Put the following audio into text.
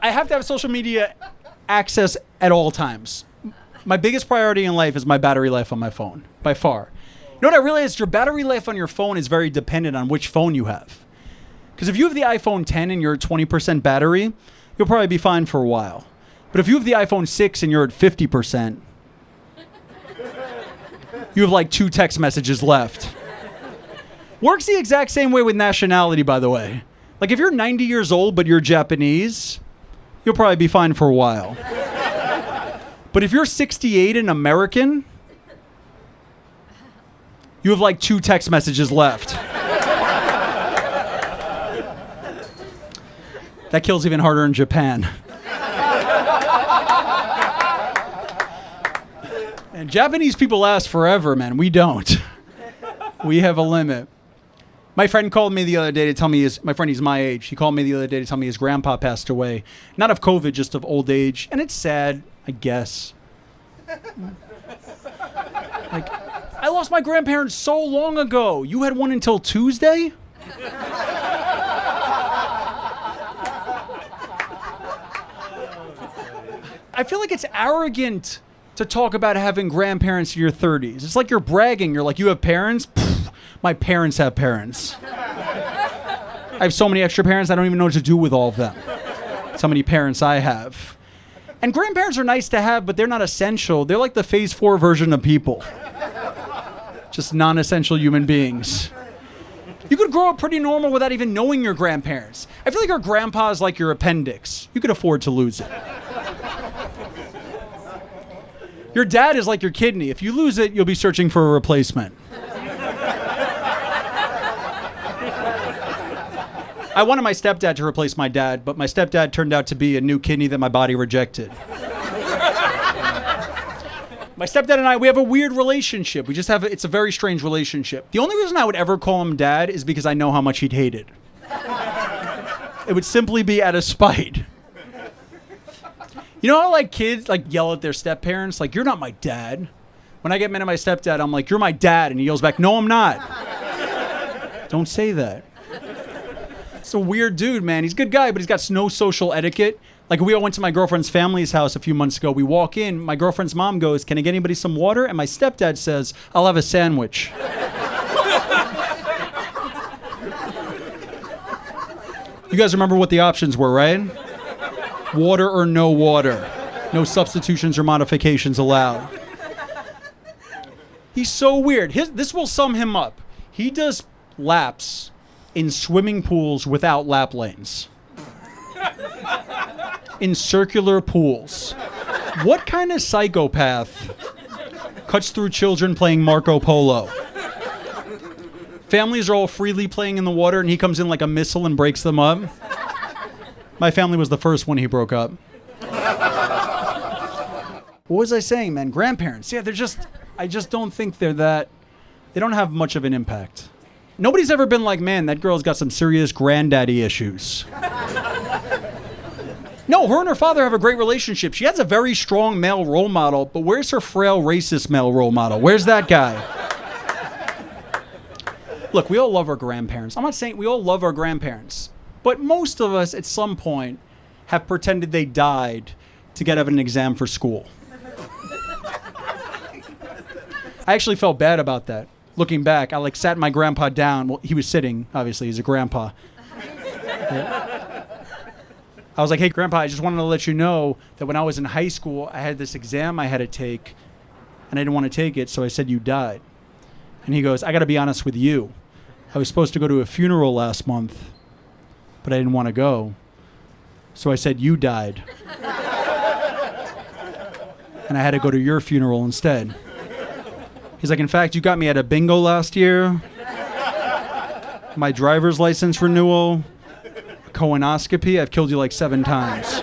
I have to have social media access at all times. My biggest priority in life is my battery life on my phone, by far. You know what I realized? Your battery life on your phone is very dependent on which phone you have. Because if you have the iPhone 10 and you're at 20% battery, you'll probably be fine for a while. But if you have the iPhone 6 and you're at 50%, you have like 2 text messages left. Works the exact same way with nationality, by the way. Like if you're 90 years old but you're Japanese, you'll probably be fine for a while. But if you're 68 and American, you have like 2 text messages left. That kills even harder in Japan. And Japanese people last forever, man. We don't. We have a limit. My friend called me the other day to tell me my friend, he's my age. He called me the other day to tell me his grandpa passed away. Not of COVID, just of old age. And it's sad, I guess. Like, I lost my grandparents so long ago. You had one until Tuesday? I feel like it's arrogant to talk about having grandparents in your 30s. It's like you're bragging. You're like, you have parents? Pfft, my parents have parents. I have so many extra parents, I don't even know what to do with all of them. That's how many parents I have. And grandparents are nice to have, but they're not essential. They're like the phase 4 version of people. Just non-essential human beings. You could grow up pretty normal without even knowing your grandparents. I feel like your grandpa is like your appendix. You could afford to lose it. Your dad is like your kidney. If you lose it, you'll be searching for a replacement. I wanted my stepdad to replace my dad, but my stepdad turned out to be a new kidney that my body rejected. My stepdad and I, we have a weird relationship. It's a very strange relationship. The only reason I would ever call him dad is because I know how much he'd hate it. It would simply be out of spite. You know how like kids like yell at their step-parents? Like, you're not my dad. When I get mad at my stepdad, I'm like, you're my dad. And he yells back, no, I'm not. Don't say that. It's a weird dude, man. He's a good guy, but he's got no social etiquette. Like, we all went to my girlfriend's family's house a few months ago. We walk in. My girlfriend's mom goes, can I get anybody some water? And my stepdad says, I'll have a sandwich. You guys remember what the options were, right? Water or no water. No substitutions or modifications allowed. He's so weird. This will sum him up. He does laps in swimming pools without lap lanes. In circular pools. What kind of psychopath cuts through children playing Marco Polo? Families are all freely playing in the water and he comes in like a missile and breaks them up. My family was the first one he broke up. What was I saying, man? Grandparents. Yeah, I just don't think they don't have much of an impact. Nobody's ever been like, man, that girl's got some serious granddaddy issues. No, her and her father have a great relationship. She has a very strong male role model, but where's her frail, racist male role model? Where's that guy? Look, we all love our grandparents. I'm not saying we all love our grandparents. But most of us, at some point, have pretended they died to get out of an exam for school. I actually felt bad about that. Looking back, I sat my grandpa down. Well, he was sitting, obviously, he's a grandpa. Yeah. I was like, hey, Grandpa, I just wanted to let you know that when I was in high school, I had this exam I had to take, and I didn't want to take it, so I said you died. And he goes, I got to be honest with you. I was supposed to go to a funeral last month, but I didn't want to go. So I said, you died. And I had to go to your funeral instead. He's like, in fact, you got me at a bingo last year. My driver's license renewal. Colonoscopy. I've killed you like 7 times.